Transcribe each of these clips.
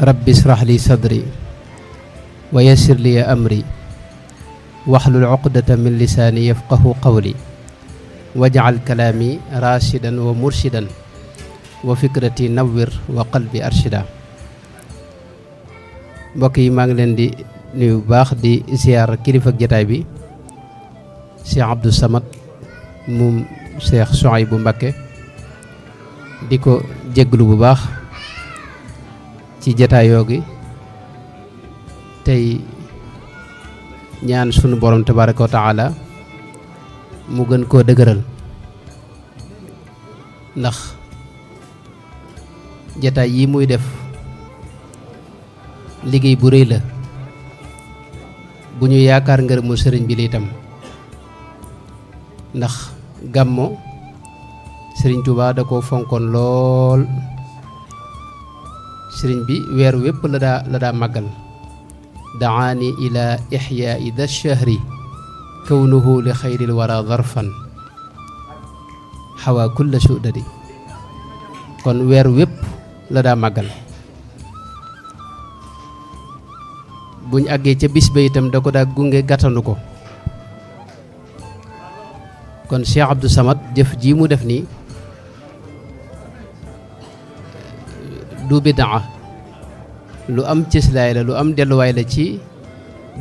rabbi israh li sadri wa yassir li amri wahlul uqdatan min lisaani yafqahu qawli waj'al kalaami rashidan wa murshidan wa fikrati nawwir wa qalbi arshida. mbokk yi maa ngi leen di nuyu bu baax di ziar kilifa jataay bi Cheikh Abdou Samad moom Cheikh Souhaïbou Mbacké di ko jégglu bu baax ci jataayoo gi tey ñaan sunu borom tabaraka wa taala mu gën koo dëgëral ndax jataay yi muy def liggéey bu rëy la bu ñu yaakaar ngërëmu sëriñ bi li itam ndax gàmmo sëriñ Tuubaa da ko fonkoon lool sëriñ bi weer wépp la daa màggal daani ila ixyaai da shahri kawnuhu li xayril wara zarfan xawa kulla sudadi kon weer wépp la daa màggal buñ àggee ca bis ba itam da ko daa gunge gàttandu ko kon Cheikh Abdou Samad jëf ji mu def nii du bidaa lu am cëslaay la lu am delluwaay la ci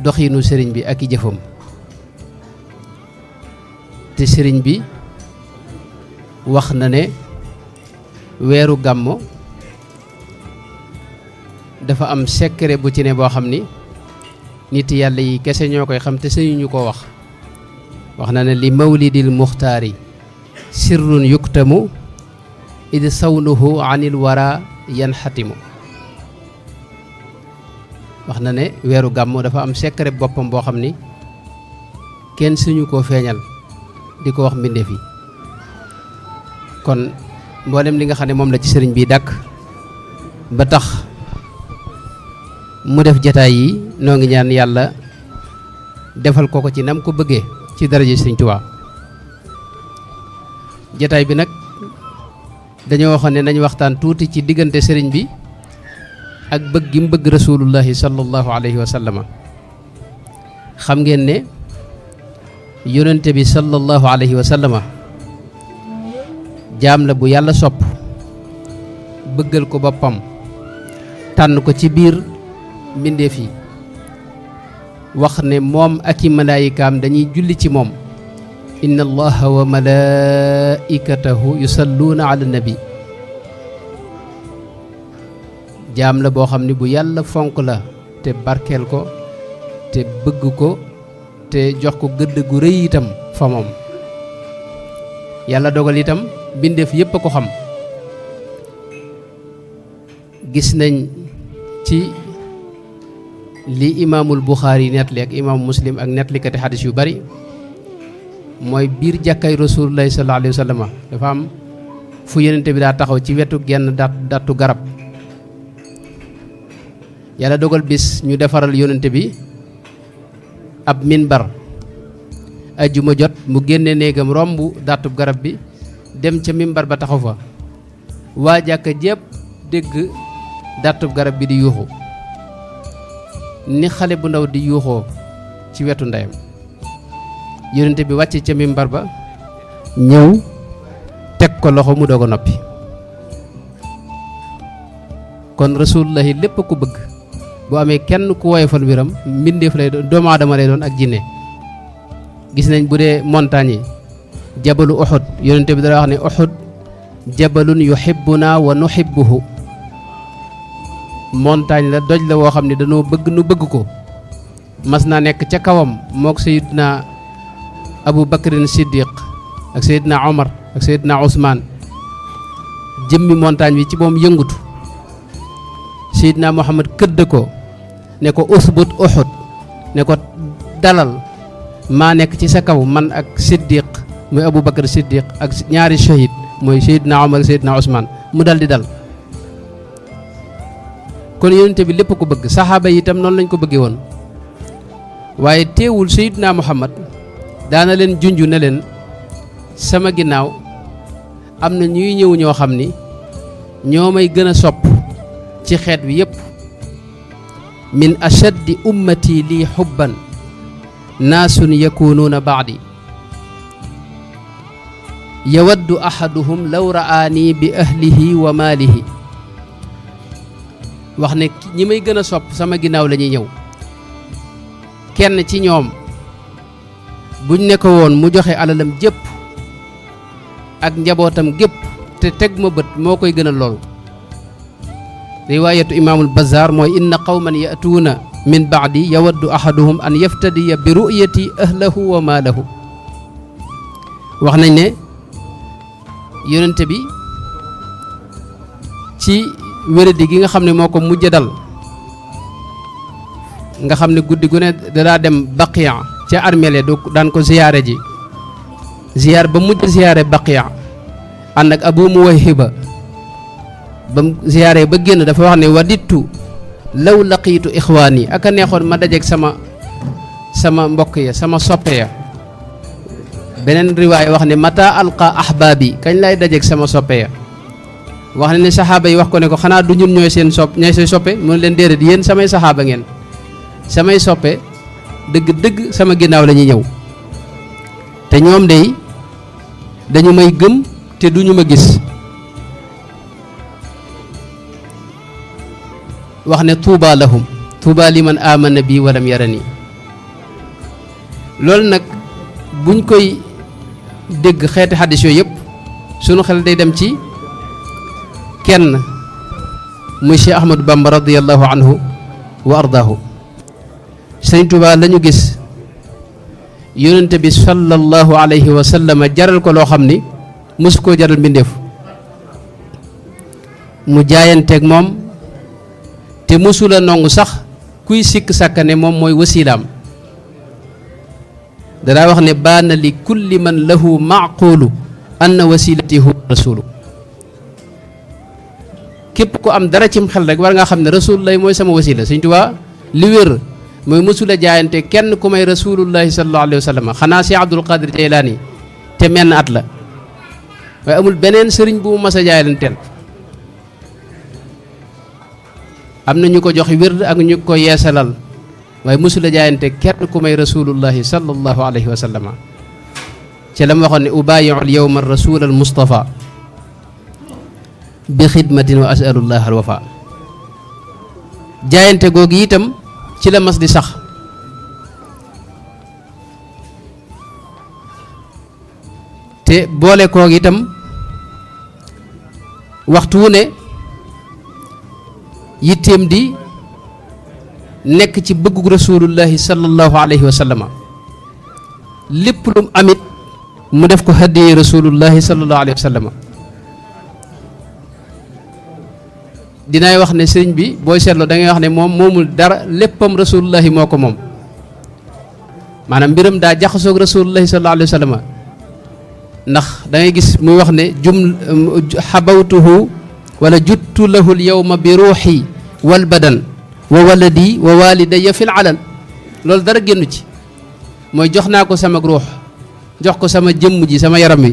doxinu sëriñ bi ak i jëfam te sëriñ bi wax na ne weeru gàmmo dafa am secret bu ci ne boo xam ni nit yàlla yi kese ñoo koy xam te sëñu ñu ko wax na ne li mawlidil muxtaari sirrun yuktamu id sawnuhu anil wara yanxatimu wax na ne weeru gàmmu dafa am secret boppam boo xam ni kenn suñu koo feeñal di ko wax mbindeef yi kon mboolem li nga xam ne moom la ci sëriñ bi dàkk ba tax mu def jataay yi noo ngi ñaan yàlla defal ko ci nam ko bëggee ci daraja sëriñ Tuubaa jataay bi nag dañoo waxoon ne nañu waxtaan tuuti ci diggante sëriñ bi ak bëgg gi mu bëgg rasulullahi sallallahu alayhi wa sallama xam ngeen ne yonente bi sallallahu alayhi wa sallama jaam la bu yàlla sopp bëggal ko boppam tànn ko ci biir mbindeef yi wax ne moom ak i malaayikaam dañuy julli ci moom inna allaha wa malaikatahu yusalluuna ala nabi jaam la boo xam ne bu yàlla fonk la te barkeel ko te bëgg ko te jox ko gëdd gu rëy itam fa moom yàlla dogal itam bindeef yépp a ko xam gis nañ ci li imaamul Buxaari nettali ak imaamu Muslim ak nettalikati xadis yu bari mooy biir jàkkay rasulullahi sallallahu alayhi wa sallam dafa am fu yonente bi daa taxaw ci wetu genn dattu garab yàlla dogal bis ñu defaral yonente bi ab minbar ajjuma jot mu génne néegam romb dattub garab bi dem ca minbar ba taxaw fa waa jàkka jépp dégg dattub garab bi di yuuxu ni xale bu ndaw di yuuxoo ci wetu ndeyam yonente bi wàcce ca minbar ba ñëw teg ko loxo mu doog a noppi kon rasulullahi lépp ku bëgg bu amee kenn ku woyofal mbiram mbindeef lay doon doomu aadama lay doon ak jinne gis nañ bu dee montagne yi jabalu Uhud yonente bi dara wax ne Uhud jabalun yuhibbuna wa nuhibbuhu montagne la doj la woo xam ne dañoo bëgg nu bëgg ko mas naa nekk ca kawam mook sayidna Abu Bakrin Siddiq ak sayidna Omar ak sayidna Ousmane jëmmi montagne bi ci moom yëngutu sayidna Muhammad këdd ko ne ko usbut Uhud ne ko dalal maa nekk ci sa kaw man ak Siddiq muy Abu Bakr Siddiq ak ñaari shahid mooy sayidna Omar ak sayidna Ousmane mu dal di dal kon yonente bi lépp ko bëgg saxaaba yi itam noonu lañ ko bëggee woon waaye teewul sayidna Muhammad daana leen junju ne leen sama ginnaaw am na ñuy ñëw ñoo xam ni ñoo may gën a sopp ci xeet wi yëpp min ashaddi ummati lii xubban naasun yakunuuna baadi yawaddu ahaduhum law ra'aani bi ahlihi wa maalihi wax ne ñi may gën a sopp sama ginnaaw la ñuy ñëw kenn ci ñoom buñ ne ko woon mu joxe alalam jépp ak njabootam gépp te teg ma bët moo koy gën a lool riwaayatu imaamul bazaar mooy inna qawman ya'tuuna min baadi yawaddu ahaduhum an yaftadiya bi ru'yati ahlahu wa maalahu wax nañ ne yonente bi ci wéradi gi nga xam ne moo ko mujj dal nga xam ne guddi gu ne daa dem baqiya ca armeel du daan ko ziyaare ji ziyaar ba mujj ziyaare baqiya ànd ak abu muwayhiba ba mu ziyaare ba génn dafa wax ne wadittu law laqiitu ixwaani aka neexoon ma dajeeg sama mbokk ya sama soppe ya beneen riwaay wax ne mata alqa ahbaabi kañ lay dajeeg sama soppe ya wax ne saxaaba yi wax ko ne ko xanaa du ñun ñooy say soppe mu ne leen déedéet yéen samay saxaaba ngeen samay soppe dëgg sama ginnaaw la ñuy ñëw te ñoom day dañu may gëm te duñu ma gis wax ne tuuba lahum tuuba liman amana bi walam yarani loolu nag buñ koy dégg xeeti xaddis yooyu yëpp sunu xel day dem ci kenn muy Cheikh Ahmadou Bamba radiyallahu anhu wa ardaahu Sëriñ Tuubaa la ñu gis yonente bi sallallahu alayhi wa sallam jaral ko loo xam ni mosu koo jaral mbindeef mu jaayanteeg moom te mosula nongu sax kuy sikk sàkkane moom mooy wasiilaam danaa wax ne baana li kulli man lahu maaqulu anna wasilati huwa rasulu képp ku am dara cim xel rek war nga xam ne rasulullah mooy sama wasila Sëriñ Tuubaa li wér mooy mosula jaayante kenn ku may rasulullahi sallallahu alayhi wa sallam xanaa si Abdul Qadir Jaylaani te menn at la waaye amul beneen sëriñ bu mu mas a jaayanteel am na ñu ko jox wér ak ñu ko yeesalal waaye mosula jaayante kenn ku may rasulullahi sallallahu alayhi wa sallam ci la ma waxoon ne ubaayi'u al-yawma ar-rasul al-mustafa bi xidmatin wa as'alullah al-wafa jaayante googu itam ci la mas di sax te boole koog itam waxtu wu ne yitteem di nekk ci bëggu rasulullahi sallallahu alayhi wa sallam lépp lu mu amit mu def ko hadiye rasulullahi sallallahu alayhi wa sallam dinaay wax ne sëriñ bi booy seetloo da ngay wax ne moom moomul dara léppam rasulullahi moo ko moom maanaam mbiram daa jaxasoog rasulullahi sallallahu alayhi wa sallam ndax da ngay gis muy wax ne xabawtuhu wala juttu lahu l yawma bi ruuxi wal badan wa waladi wa walidaya fil alan loolu dara génn ci mooy jox naa ko sama ruux jox ko sama jëmm ji sama yaram wi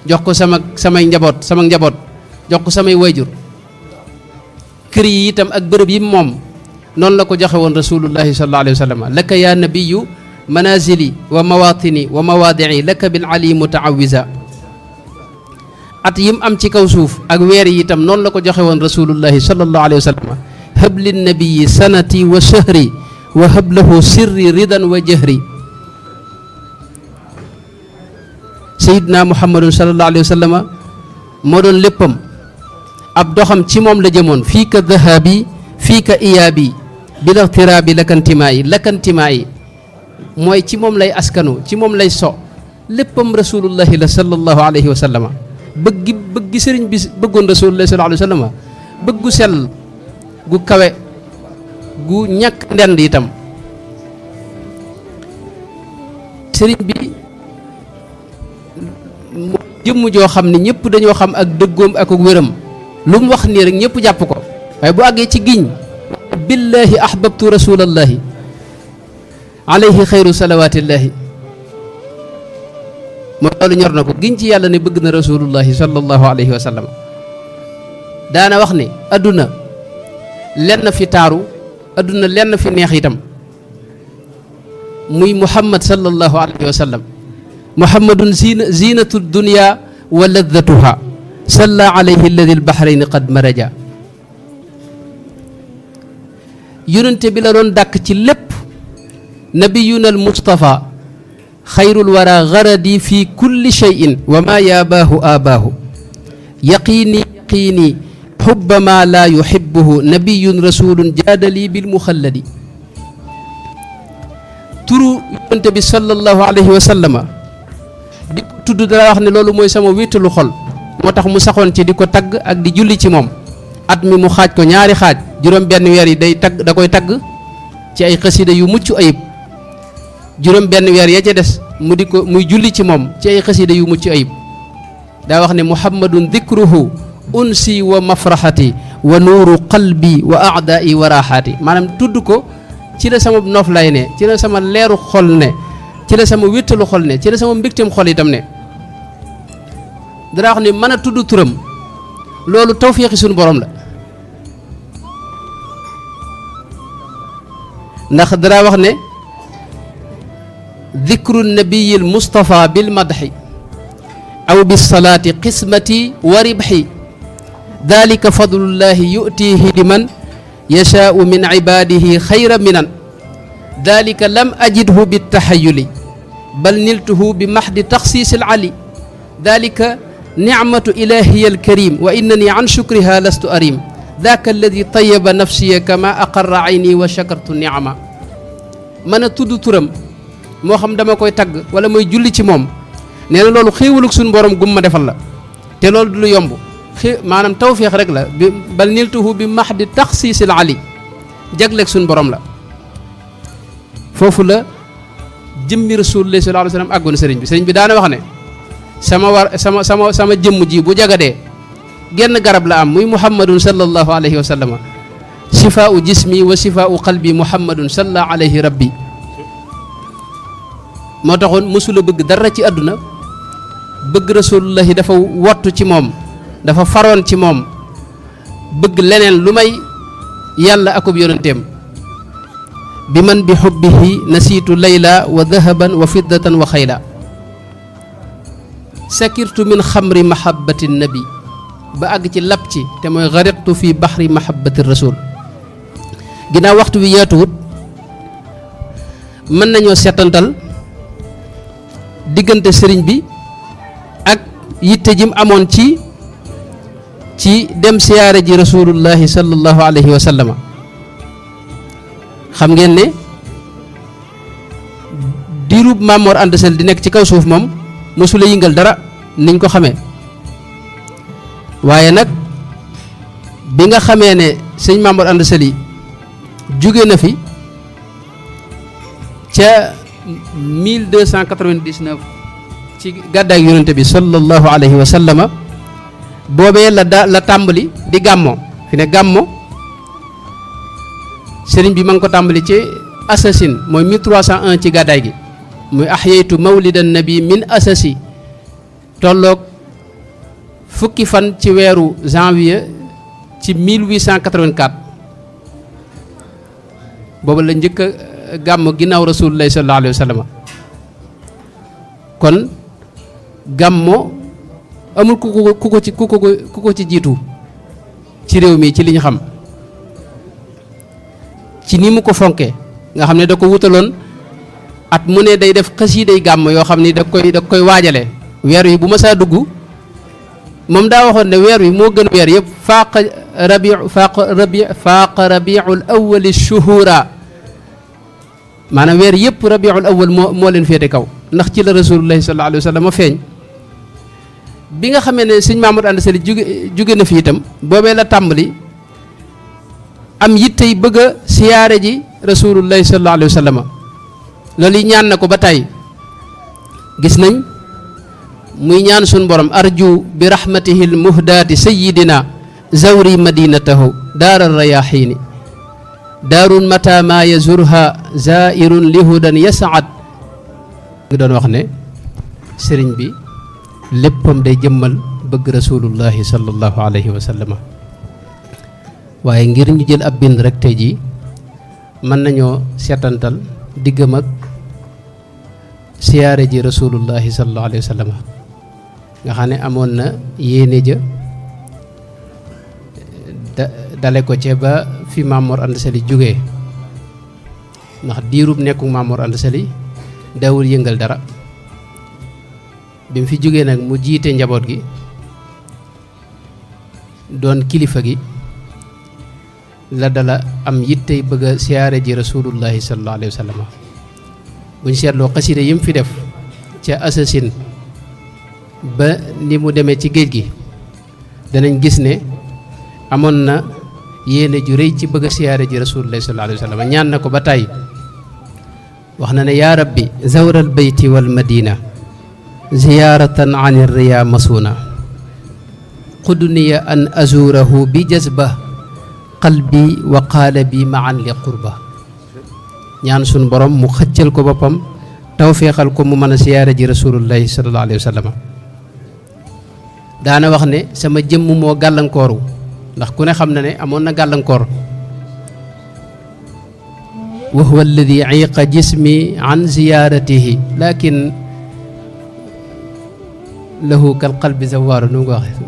jox ko samay njaboot jox ko samay wayjur kër yi itam ak bërëb yi moom noonu la ko joxe woon rasulullahi sallallahu alayhi wa sallam laka ya nabiyu manazili wa mawatini wa mawaadii laka bil ali mutaawiza at yim am ci kaw suuf ak weer yi itam noonu la ko joxe woon rasulullahi sallallahu alayhi wa sallam hab lin nabiyi sanati wa shahri wa hab lahu sirri ridan wa jahri sayidna muhammadun sallallahu alayhi wa sallam moo doon léppam ab doxam ci moom la jëmoon fii ka dahabi fii ka iyaabi bila ixtiraabi lakantimaa yi mooy ci moom lay askanu ci moom lay so léppam rasulullahi la sallallahu alayhi wa sallama bëggi sëriñ bi bëggoon rasulullahi sallallahu alayhi wa sallama bëggu sell gu kawe gu ñàkk ndend itam sëriñ bi jëmm joo xam ne ñëpp dañoo xam ak dëggoom ak wéram lu mu wax nii rek ñëpp jàpp ko waaye bu àggee ci giñ billahi ahbabtu rasulallahi alayhi xayru salawatillahi mooy loolu ñor na ko giñ ci yàlla ne bëgg na rasulullahi sallallahu alayhi wa sallam daana wax ne adduna lenn fi taaru adduna lenn fi neex itam muy muhammad sallallahu alayhi wa sallam muhammadun zinatu dunya wa laddatuha salla alayhi alladi albahrayni qad maraja yonente bi la doon dàkk ci lépp nabiyuna al mustafa xayrul wara garadi fi kulli cheyin wa ma yaabaahu aabaahu yaqiini xubba ma laa yuxibuhu nabiyun rasulun jaadali bil muxalladi turu yonente bi sallallahu alayhi wa sallama di ko tudd dara wax ne loolu mooy sama wéttalu xol moo tax mu saxoon ci di ko tagg ak di julli ci moom at mi mu xaaj ko ñaari xaaj juróom benn weer yi day tagg da koy tagg ci ay xasida yu mucc ayib juróom benn weer ya ca des mu di ko muy julli ci moom ci ay xasida yu mucc ayib daa wax ne muhammadun dikruhu unsi wa mafraxati wa nuuru qalbi wa aadaai wa raaxaati maanaam tudd ko ci la sama noof lay ne ci la sama leeru xol ne ci la sama wéttalu xol ne ci la sama mbégteem xol itam ne dara wax ne mën a tudd turam loolu tawfiixi suñu borom la ndax dara wax ne dikru nabiyi al mustafa bil madxi aw bis salaati qismati wa ribxi dalika fadlullahi yutihi liman yashaau min cibaadihi xayra minan dalika lam ajidhu bittaxayuli bal niltuhu bi maxdi taxsiis alali dalika nicmatu ilahiya alkarim wa innani an shukriha lastu arim daka alladi tayaba nafsiya kama aqarra ayni wa shakartu nicma mën a tudd turam moo xam dama koy tagg wala mooy julli ci moom nee na loolu xéewalug suñu borom gum ma defal la te loolu du lu yomb maanaam tawféex rek la bi bal niltuhu bi maxdi taxsiisil ali jagleeg suñu borom la foofu la jëmmi rasulullah sallallahu alayhi wa sallam àggoon sëriñ bi daana wax ne sama jëmm ji bu jagadee genn garab la am muy muhammadun sallallahu alayhi wa sallama shifaau jismi wa shifaau qalbi muhammadun salla alayhi rabbi moo taxoon mësula bëgg dara ci àdduna bëgg rasulullahi dafa wottu ci moom dafa faroon ci moom bëgg leneen lu may yàlla akub yonenteem bi man bi xubbihi nasiitu layla wa dahaban wa fiddatan wa xayla sakirtu min xamri mahabbati nabi ba àgg ci lab ci te mooy gariqtu fi baxri mahabbati rasul ginnaaw waxtu wi yaatuwut mën nañoo seetantal diggante sëriñ bi ak yitte jim amoon ci dem siyaare ji rasulullahi sallallahu alayhi wa sallama xam ngeen ne diirub Maam Mor Anta Sali di nekk ci kaw suuf moom mosula yëngal dara niñ ko xamee waaye nag bi nga xamee ne sëñ Maam Mor Anta Sali jóge na fi ca 1299 ci gàddaay yonente bi sallallahu alayhi wa sallama boobee la tàmbali di gàmmo fi ne gàmmo sëriñ bi ma ngi ko tàmbali ci assasine mooy 1301 ci gàddaay gi muy ahyaytu mawlidan nabi min asasi tolloog fukki fan ci weeru janvier ci 1884 boobu la njëkk a gàmm ginnaaw rasulullahi sallallahu alayhi wa sallam kon gàmmo amul ku ko ci jiitu ci réew mi ci li ñu xam ci ni mu ko fonkee nga xam ne da ko wutaloon at mu ne day def xasiiday gàmm yoo xam ni da koy waajale weer wi bu ma saa dugg moom daa waxoon ne weer wi moo gën weer yëpp faaqa rabiul awwali shuhura maanaam weer yëpp rabiul awwal moo leen féete kaw ndax ci la rasulullahi sallallahu alayhi wa sallam ma feeñ bi nga xamee ne sëñ Mamadou Anta Sali jóge na fi itam boobee la tàmbali am yittey bëgg a siyaare ji rasulullahi sallallahu alayhi wa sallam loolu yi ñaan na ko ba tey gis nañ muy ñaan suñ borom arju bi rahmatihi l muhdaati sayidina zawri madinatahu daaral rayaxiini daarun mata ma yazurha zairun lihudan yasaat ngi doon wax ne sëriñ bi léppam day jëmmal bëgg rasulullahi sallallahu alayhi wa sallama waaye ngir ñu jël ab bind rek tey jii mën nañoo seetantal diggam ak siyaare ji rasulullahi sallallahu alayhi wa sallam nga xam ne amoon na yéene ja dale ko ca ba fi Maam Mor Anta Sali jógee ndax diirub nekku Maam Mor Anta Sali daawul yëngal dara bi mu fi jógee nag mu jiite njaboot gi doon kilifa gi la dala am yittey bëgg a siyaare ji rasulullahi sallallahu alayhi wa sallam buñ seetloo xasida yi mu fi def ca assasine ba ni mu demee ci géej gi danañ gis ne amoon na yéene ju rëy ci bëgg a siyaare ji rasulullahi sallallahu alayhi wa sallam ñaan na ko ba tàyyi wax na ne yaa rabbi zawral bayti wal madina ziyaaratan an riya masuna qudniya an azurahu bi jazba qalbi wa qaalabi maan li qurba ñaan sun borom mu xëccal ko boppam tawféexal ko mu mën a siyaare ji rasulullahi sallallahu alayhi wa sallam daana wax ne sama jëmm moo gàllankooru ndax ku ne xam na ne amoon na gàllankoor wa huwa alladi iqa jismi an ziyaaratihi lakin lahu kal qalbi zawaaru nu nga waxe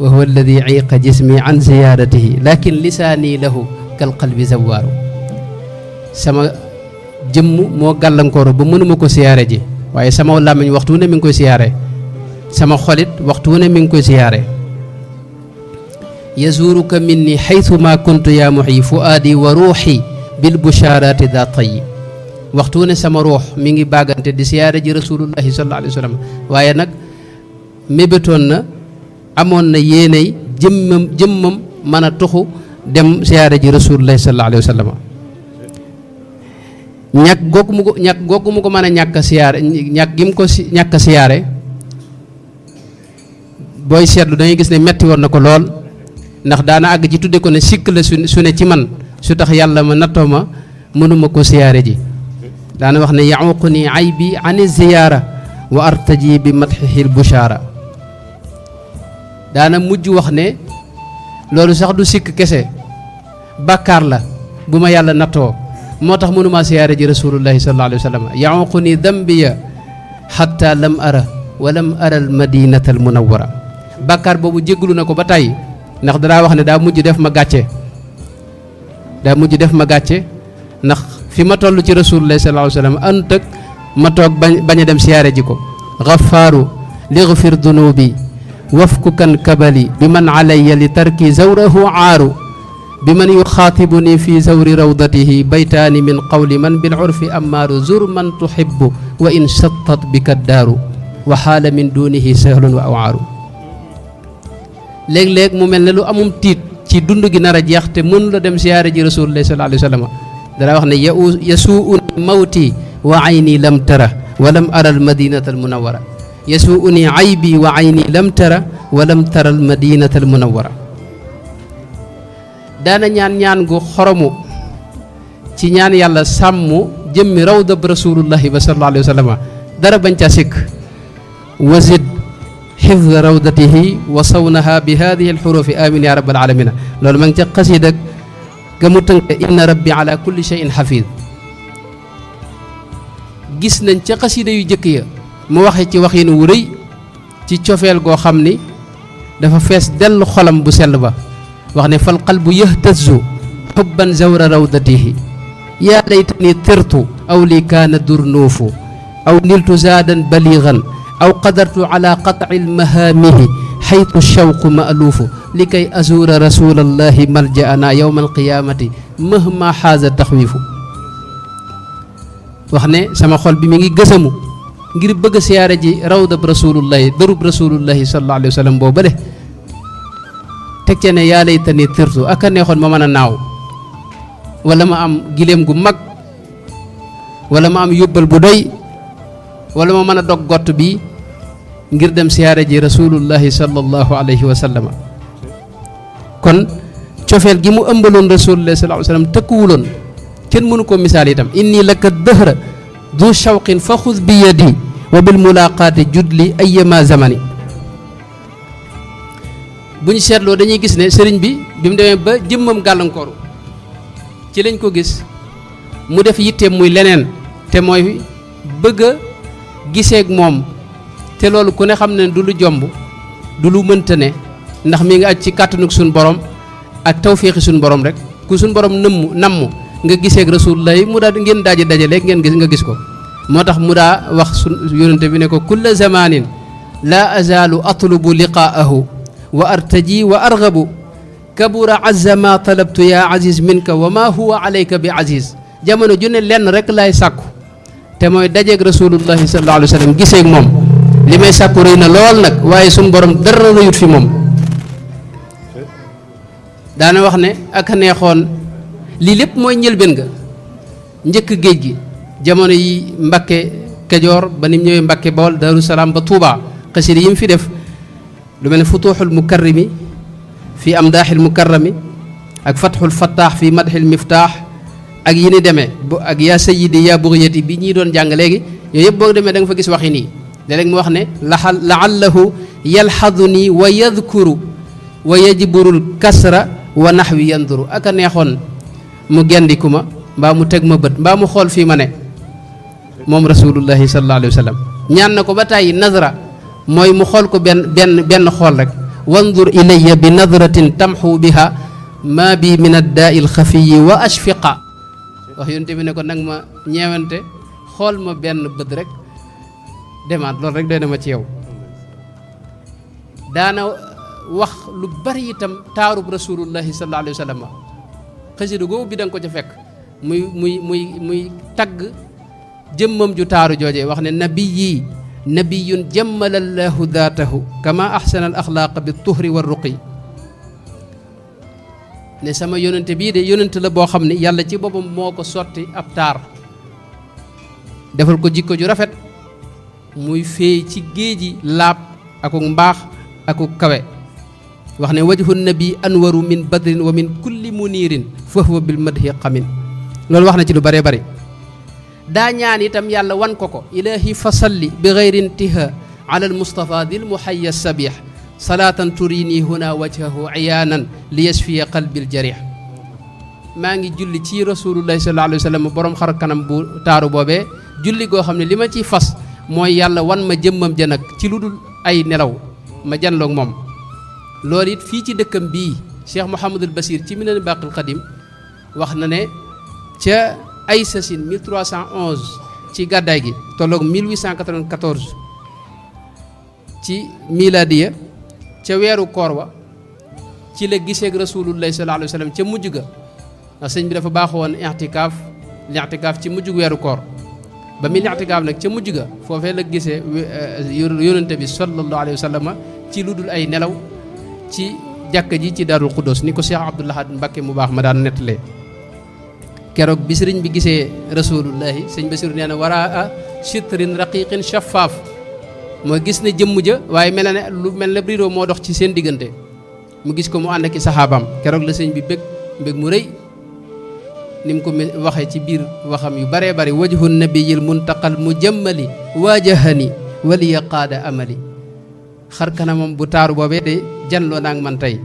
wa huwa alladi iqa jismi an ziyaaratihi lakin lisaani lahu kal qalbi zawaaru sama jëmm moo gàllankooru ba mënuma ko siyaare ji waaye sama làmmiñ waxtu wu ne mi ngi koy siyaare sama xolit waxtu wu ne mi ngi koy siyaare yazuruka minni xaytu ma kuntu yaa muxyi fuaadi wa ruuxi bil bushaaraati daa tayyi waxtu wu ne sama ruux mi ngi bàggante di siyaare ji rasulullahi sallallahu alayhi wa sallam waaye nag mébétoon na amoon na yéenay jëmmam mën a tuxu dem siyaare ji rasulullahi sallallahu alayhi wa sallam ñàkk googu mu ko mën a ñàkk a siyaare ñàkk gi mu ko ñàkk a siyaare booy seetlu dangay gis ne metti woon na ko lool ndax daana àgg ci tudde ko ne sikk la su ne ci man su tax yàlla ma nattoo ma mënuma ko siyaare ji daana wax ne yaququni aybi ani ziyaara wa artaji bi madxihil bushaara daana mujj wax ne loolu sax du sikk kese bàkkaar la bu ma yàlla nattoo moo tax mënuma siyaare ji rasulullahi sallallahu alayhi wa sallam yaququni dambiya xatta lam ara wa lam ara al madinata al munawwara bàkkaar boobu jéggalu na ko ba tàyyi ndax danaa wax ne daa mujj def ma gàcce ndax fi ma toll ci rasulullahi sallallahu alayhi wa sallam antëg ma toog bañ a dem siyaare ji ko gafaaru ligfir dunubi wafkukan kabali bi man alayya li tarki zawrahu aaru bi man yuxaatibuni fi zawri rawdatihi baytaani min qawli man bil urfi ammaaru zur man tuhibbu wa in shattat bika daaru wa xaala min dunihi sahlun wa awaaru léeg-léeg mu mel ne lu amum tiit ci dund gi nar a jeex te mënu la dem siyaare ji rasulullahi sallallahu alayhi wa sallam dara wax ne yasuuni mawti wa ayni lam tara wa lam ara al madinata al munawwara yasuuni aybi wa ayni lam tara wa lam tara al madinata al munawwara daana ñaan gu xoromu ci ñaan yàlla sàmm jëmmi rawdab rasulullahi ba sallallahu alayhi wa sallam dara bañ ca sikk wazid xifd rawdatihi wa sawnaha bi hadihi alxurufi amin ya rabbal alamina loolu ma ngi ca xasiida ga mu tënk inna rabbi ala kulli shay'in xafid gis nañ ca xasiida yu jëkk ya mu waxe ci waxin wu rëy ci cofeel goo xam ni dafa fees dell xolam bu sell ba wax ne fal qalbu yahtazu xubban zawra rawdatihi yaa laytani tirtu aw li kaana durnuufu aw niltu zaadan baligan aw qadartu ala qatci almahaamihi xaytu shawqu maaluufu li kay azuura rasulallahi maljaana yowma alqiyaamati mahma xaaza taxwiifu wax ne sama xol bi mi ngi gësamu ngir bëgg a siyaare ji rawdab rasulullahi dërub rasulullahi sallallahu alayhi wa sallam boo bële teg ca ne yaa laytani tirtu ak a neexoon ma mën a naaw wala ma am giléem gu mag wala ma am yóbbal bu doy wala ma mën a dog gott bi ngir dem siyaare ji rasulullahi sallallahu alayhi wa sallam kon cofeel gi mu ëmbaloon rasulullahi sallallahu alayhi wa sallam tëkkuwuloon kenn mënu ko misaal itam inni laka dëhra du shawqin fa xuz bi yadi wa bil mulaqaati judli ayyama zamani bu ñu seetloo dañuy gis ne sëriñ bi bi mu demee ba jëmmam gàllankooru ci lañ ko gis mu def yitteem muy leneen te mooy bëgg a giseeg moom te loolu ku ne xam ne du lu jomb du lu mënta ne ndax mi nga aj ci kàttanug suñu borom ak tawféexi suñu borom rek ku suñu borom namm nga giseeg rasulullah mu daal ngeen daje léegi ngeen gis nga gis ko moo tax mu daa wax su yonente bi ne ko kulla zamanin la azalu atlubu liqaahu wa artaji wa argabu kabura azza ma talabtu ya aziz minka wa ma huwa alayka bi aziz jamono ju ne lenn rek laay sàkku te mooy dajeeg rasulullahi sallallahu alayhi wa sallam giseeg moom li may sàkku rëy na lool nag waaye suñu borom dara rëyut fi moom daana wax ne ak neexoon lii lépp mooy njëlbeen nga njëkk géej gi jamono yi Mbakke Kajoor ba nim ñëwee Mbakke Bawol Daaru Salaam ba Tuubaa xasida yi mu fi def lu mel ne futuuxul mukarrimi fi amdaaxil mukarrami ak fatxul fattaax fi madxil miftaax ak yi ni demee ak yaa sayyidi yaa bugyati bi ñii doon jàng léegi yooyu yëpp boo demee da nga fa gis waxi nii léeg-léeg mu wax ne laallahu yalxaduni wa yadkuru wa yajburul kasra wa naxwi yanduru ak a neexoon mu gendiku ma mbaa mu teg ma bët mbaa mu xool fii ma ne moom rasulullahi sallallahu alayhi wa sallam ñaan na ko ba tàyyi nazra mooy mu xool ko benn xool rek wandur ilayya bi nadratin tamxu biha ma bi min addaai alxafiyi wa ashfiqa wax yonte bi ne ko nag ma ñeewante xool ma benn bët rek demaat loolu rek doy na ma ci yow daana wax lu bari itam taarub rasulullahi sallallahu alayhi wa sallam xasida googu bi da nga ko ca fekk muy tagg jëmmam ju taaru joojee wax ne nabiyi nabiyun jammalallahu daatahu kama ahsana al axlaaq bi tuhri wa ruqi ne sama yonente bii de yonente la boo xam ne yàlla ci boppam moo ko sotti ab taar defal ko jikko ju rafet muy féey ci géeji laab akuk mbaax akuk kawe wax ne wajhu nabi anwaru min badrin wa min kulli muniirin fa huwa bil madhi xamin loolu wax na ci lu bëree bëri daa ñaan itam yàlla wan ko ilahi fasalli bi gayri intiha ala al mustafa dil muhayya sabih salaatan turini huna wajhahu iyaanan li yasfiya qalbil jarih maa ngi julli ci rasulullahi sallallahu alayhi wa sallam borom xar kanam bu taaru boobee julli goo xam ne li ma ciy fas mooy yàlla wan ma jëmmam ja nag ci lu dul ay nelaw ma janloog moom loolu it fii ci dëkkam bii Cheikh Mouhamadul Basir ci Minanul Baaqil Qadim wax na ne ca ay sasin 1311 ci gàddaay gi tolloog 1894 ci miladiya ca weeru koor wa ci la giseeg rasulullahi sallallahu alayhi wa sallam ca mujj ga ndax sëñ bi dafa baaxoon i'tikaaf ci mujjug weeru koor ba mi i'tikaaf nag ca mujj ga foofee la gisee yonente bi sallallahu alayhi wa sallam ci lu dul ay nelaw ci jàkka ji ci Daarul Xuddoos ni ko Cheikh Abdoul Ahad Mbacké mu baax ma daan nettalee keroog bi sëriñ bi gisee rasulullahi sëñ Basiru nee na waraa chitrin raqiqin shaffaaf moo gis ne jëmm ja waaye mel na ne lu mel ne rideau moo dox ci seen diggante mu gis ko mu ànd ak i saxaabaam keroog la sëñ bi bég mu rëy ni mu ko waxee ci biir waxam yu baree bari wajhu nabiyil muntaqal mujammali waajahani waliya qaada amali xar kanamam bu taaru boobee de janloo naag man tey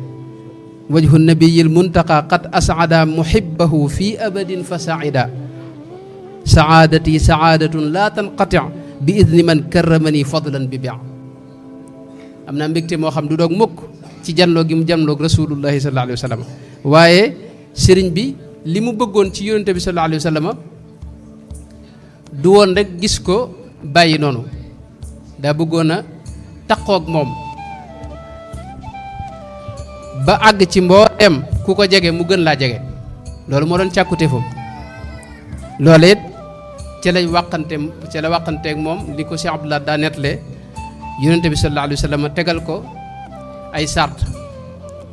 wajhu nabiyil muntaqa qad asada muhibbahu fi abadin fa saida saadati saadatun la tanqati bi idni man karramani fadlan bi bia am naa mbégte moo xam du doog mukk ci janloo gi mu janloog rasulullahi sallallahu alayhi wa sallam waaye sëriñ bi li mu bëggoon ci yonente bi sallallahu alayhi wa sallam du woon rek gis ko bàyyi noonu daa bëggoon a taqoog moom ba àgg ci mbooleem ku ko jege mu gën laa jege loolu moo doon càkkutéefam loolu it ca la wàqanteeg moom li ko Cheikh Abdoulaye daa nettalee yonente bi sallallahu alayhi wa sallam tegal ko ay sart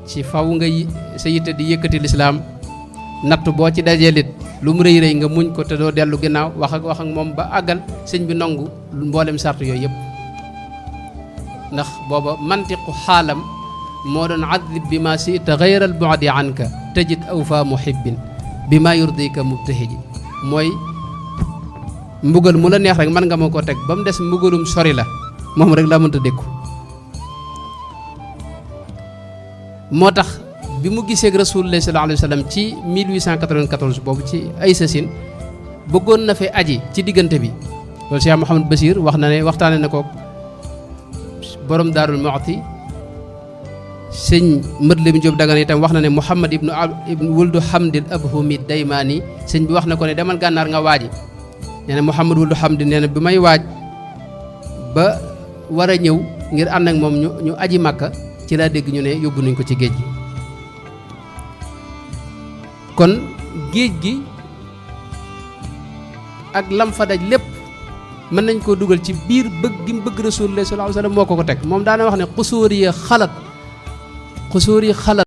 ci faw nga sa yitte di yëkkati lislaam natt boo ci dajeelit lu mu rëy rëy nga muñ ko te doo dellu ginnaaw wax ak moom ba àggal sëñ bi nangu mboolem sart yooyu yëpp ndax booba mantiqu xaalam moo doon adlib bi ma sita gayra al bu'di anka tajid awfa muhibbin bi ma yurdika mubtahiji mooy mbugal mu la neex rek mën nga ma ko teg ba mu des mbugalum sori la moom rek laa mënta dékku moo tax bi mu gisee ak Rasulullah sallallahu alayhi wa sallam ci 1894 boobu ci ay sasin bëggoon na fee aji ci diggante bi loolu Cheikh Mouhamadou Bachir wax na ne waxtaane na ko borom Daarul Muxti sëñ Mërle bi Jóob Dagana itam wax na ne Muhammad ibnu wuldu Hamdil Abhumi Daymaani sëñ bi wax na ko ne demal gànnaar nga waaji nee na Muhammad wuldu Hamdi nee na bi may waaj ba war a ñëw ngir ànd ak moom ñu aji Màkka ci laa dégg ñu ne yóbbu nañ ko ci géej gi kon géej gi ak lam fa daj lépp mën nañ koo dugal ci biir bëgg gi mu bëgg Rasulullah sallallahu alayhi wa sallam moo ko teg moom daana wax ne xusuur yi xalat